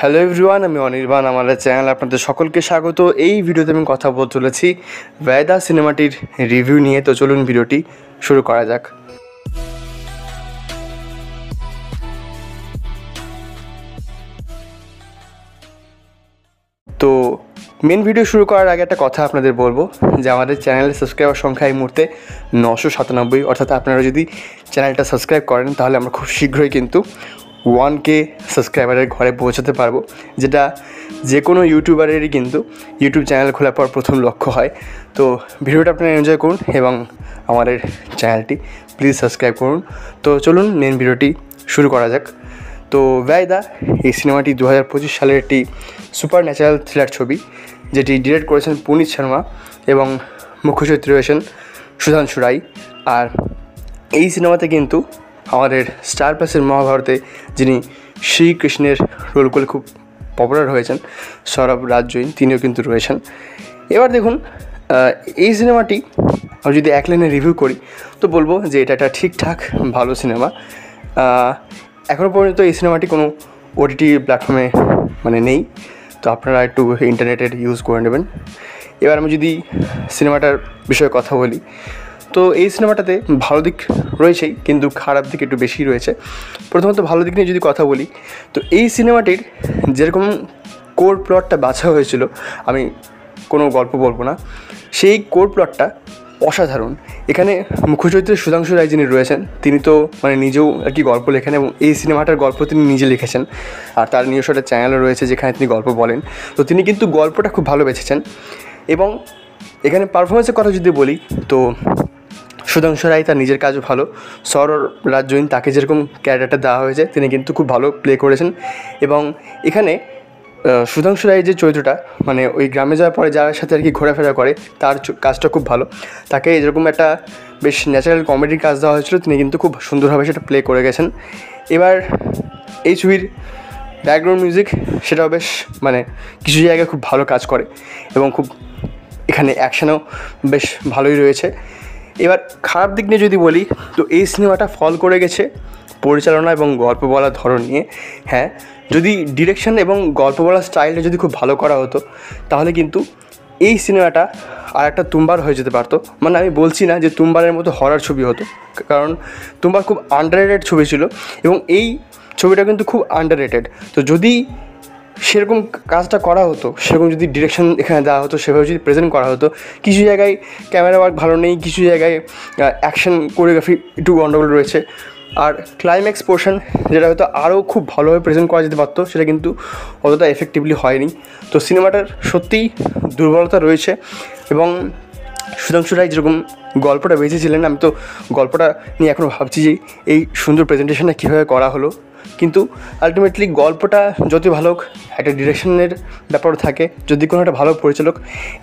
Hello everyone, আমি অনির্বাণ। আমাদের channel আপনাদের সকলকে স্বাগত। এই ভিডিওতে আমি কথা বলতে চলেছি ভাইদা সিনেমাটির রিভিউ নিয়ে। তো চলুন ভিডিওটি শুরু করা যাক। তো মেন ভিডিও শুরু করার আগে একটা কথা আপনাদের বলবো যে আমাদের চ্যানেলের সাবস্ক্রাইবার সংখ্যা এই মুহূর্তে 997, অর্থাৎ আপনারা যদি চ্যানেলটা সাবস্ক্রাইব করেন তাহলে আমরা খুব শীঘ্রই কিন্তু 1K সাবস্ক্রাইবারের ঘরে পৌঁছাতে পারবো, যেটা যে কোনো ইউটিউবারেরই কিন্তু ইউটিউব চ্যানেল খোলার পর প্রথম লক্ষ্য হয়। তো ভিডিওটা আপনারা এনজয় করুন এবং আমাদের চ্যানেলটি প্লিজ সাবস্ক্রাইব করুন। তো চলুন মেন ভিডিওটি শুরু করা যাক। তো ভাইদা এই সিনেমাটি 2025 সালের একটি সুপার ন্যাচারাল থ্রিলার ছবি, যেটি ডিরেক্ট করেছেন পুনিত শর্মা এবং মুখ্য চরিত্রে রয়েছেন সুধাংশু রায়। আর এই সিনেমাতে কিন্তু আমাদের স্টার প্লাসের মহাভারতে যিনি শ্রীকৃষ্ণের রোল করে খুব পপুলার হয়েছেন সৌরভ রাজজৈন, তিনিও কিন্তু রয়েছেন। এবার দেখুন, এই সিনেমাটি আমি যদি এক লাইনে রিভিউ করি তো বলবো যে এটা একটা ঠিকঠাক ভালো সিনেমা। এখনও পর্যন্ত এই সিনেমাটি কোনো OTT প্ল্যাটফর্মে নেই, তো আপনারা একটু ইন্টারনেটের ইউজ করে নেবেন। এবার আমি যদি সিনেমাটার বিষয়ে কথা বলি তো এই সিনেমাটাতে ভালো দিক রয়েছেই, কিন্তু খারাপ দিক একটু বেশি রয়েছে। প্রথমত ভালো দিক নিয়ে যদি কথা বলি তো এই সিনেমাটির যেরকম কোর প্লটটা বাছা হয়েছিল, আমি কোনো গল্প বলবো না, সেই কোর প্লটটা অসাধারণ। এখানে মুখ্য চরিত্রে সুধাংশু রায় যিনি রয়েছেন তিনি তো নিজেও আর কি গল্প লেখেন এবং এই সিনেমাটার গল্প তিনি নিজে লিখেছেন। আর তার নিজস্ব একটা চ্যানেলও রয়েছে যেখানে তিনি গল্প বলেন। তো তিনি কিন্তু গল্পটা খুব ভালো বেছেছেন। এবং এখানে পারফরমেন্সের কথা যদি বলি তো সুধাংশু রায় তার নিজের কাজও ভালো। সৌরভ রাজজৈন তাকে যেরকম ক্যারেক্টারটা দেওয়া হয়েছে তিনি কিন্তু খুব ভালো প্লে করেছেন। এবং এখানে সুধাংশু রায়ের যে চরিত্রটা ওই গ্রামে যাওয়ার পরে যার সাথে আর কি ঘোরাফেরা করে তার কাজটা খুব ভালো। তাকে যেরকম একটা বেশ ন্যাচারাল কমেডির কাজ দেওয়া হয়েছিল তিনি কিন্তু খুব সুন্দরভাবে সেটা প্লে করে গেছেন। এবার এই ছবির ব্যাকগ্রাউন্ড মিউজিক সেটাও বেশ কিছু জায়গায় খুব ভালো কাজ করে এবং খুব এখানে অ্যাকশনও বেশ ভালোই রয়েছে। এবার খারাপ দিক নিয়ে যদি বলি তো এই সিনেমাটা ফল করে গেছে পরিচালনা এবং গল্প বলার ধরন নিয়ে। হ্যাঁ, যদি ডিরেকশন এবং গল্প বলার স্টাইলটা যদি খুব ভালো করা হতো তাহলে কিন্তু এই সিনেমাটা আর একটা তুম্বার হয়ে যেতে পারতো। আমি বলছি না যে তুম্বারের মতো হরার ছবি হতো, কারণ তুম্বার খুব আন্ডাররেটেড ছবি ছিল এবং এই ছবিটা কিন্তু খুব আন্ডাররেটেড। তো যদি সেরকম কাজটা করা হতো, সেরকম যদি ডিরেকশন এখানে দেওয়া হতো, সেভাবে যদি প্রেজেন্ট করা হতো, কিছু জায়গায় ক্যামেরা ওয়ার্ক ভালো নেই, কিছু জায়গায় অ্যাকশন কোরিওগ্রাফি একটু গন্ডগোল রয়েছে, আর ক্লাইম্যাক্স পোর্শন যেটা হয়তো আরও খুব ভালোভাবে প্রেজেন্ট করা যেতে পারতো সেটা কিন্তু অতটা এফেক্টিভলি হয়নি। তো সিনেমাটার সত্যিই দুর্বলতা রয়েছে। এবং সুধাংশু রায় যেরকম গল্পটা বেঁচেছিলেন, আমি তো গল্পটা নিয়ে এখনও ভাবছি যে এই সুন্দর প্রেজেন্টেশনটা কীভাবে করা হলো। কিন্তু আলটিমেটলি গল্পটা যত ভালো হোক, একটা ডিরেকশনের ব্যাপারও থাকে। যদি কোনো একটা ভালো পরিচালক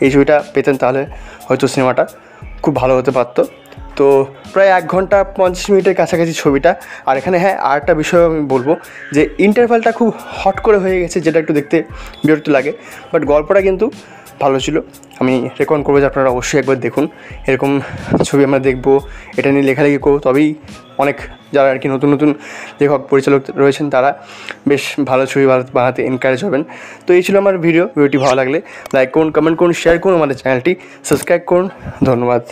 এই ছবিটা পেতেন তাহলে হয়তো সিনেমাটা খুব ভালো হতে পারতো। তো প্রায় 1 ঘন্টা 50 মিনিটের কাছাকাছি ছবিটা। আর এখানে হ্যাঁ, আর একটা বিষয় আমি বলবো যে ইন্টারভ্যালটা খুব হট করে হয়ে গেছে, যেটা একটু দেখতে বিরক্ত লাগে। বাট গল্পটা কিন্তু ভালো ছিল। আমি রেকমেন্ড করবো যে আপনারা অবশ্যই একবার দেখুন। এরকম ছবি আমরা দেখবো, এটা নিয়ে লেখালেখি করবো, তবেই অনেক যারা আর কি নতুন নতুন লেখক পরিচালক রয়েছেন তারা বেশ ভালো ছবি বানাতে এনকারেজ হবেন। তো এই ছিল আমার ভিডিওটি ভালো লাগলে লাইক করুন, কমেন্ট করুন, শেয়ার করুন, আমাদের চ্যানেলটি সাবস্ক্রাইব করুন। ধন্যবাদ।